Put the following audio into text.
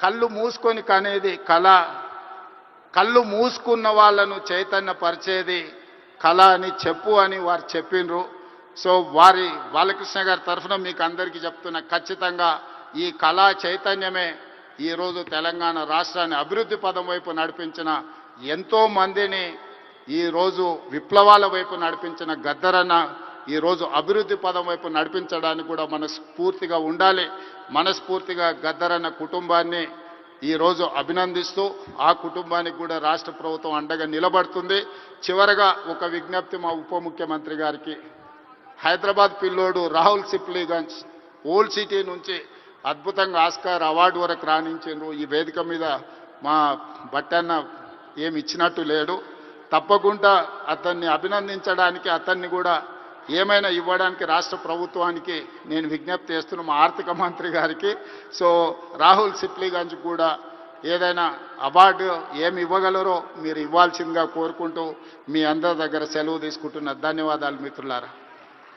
కళ్ళు మూసుకొని కనేది కళ, కళ్ళు మూసుకున్న వాళ్ళను చైతన్యపరిచేది కళ అని చెప్పు అని వారు చెప్పిండ్రు. సో వారి బాలకృష్ణ గారి తరఫున మీకు అందరికీ చెప్తున్నా, ఖచ్చితంగా ఈ కళా చైతన్యమే ఈరోజు తెలంగాణ రాష్ట్రాన్ని అభివృద్ధి పదం వైపు నడిపించిన, ఎంతో మందిని ఈరోజు విప్లవాల వైపు నడిపించిన గద్దరన్న ఈరోజు అభివృద్ధి పదం వైపు నడిపించడానికి కూడా మనస్ఫూర్తిగా ఉండాలి. మనస్ఫూర్తిగా గద్దరన్న కుటుంబాన్ని ఈరోజు అభినందిస్తూ ఆ కుటుంబానికి కూడా రాష్ట్ర ప్రభుత్వం అండగా నిలబడుతుంది. చివరగా ఒక విజ్ఞప్తి మా ఉప ముఖ్యమంత్రి గారికి, హైదరాబాద్ పిల్లోడు రాహుల్ సిప్లీగంజ్ ఓల్డ్ సిటీ నుంచి అద్భుతంగా ఆస్కార్ అవార్డు వరకు రాణించారు. ఈ వేదిక మీద మా బట్టన్న ఏమి ఇచ్చినట్టు లేడు. తప్పకుండా అతన్ని అభినందించడానికి, అతన్ని కూడా ఏమైనా ఇవ్వడానికి రాష్ట్ర ప్రభుత్వానికి నేను విజ్ఞప్తి చేస్తున్నా, మా ఆర్థిక మంత్రి గారికి. సో రాహుల్ సిప్లీగంజ్ కూడా ఏదైనా అవార్డు ఏమి ఇవ్వగలరో మీరు ఇవ్వాల్సిందిగా కోరుకుంటూ మీ అందరి దగ్గర సెలవు తీసుకుంటున్నా. ధన్యవాదాలు మిత్రులారా.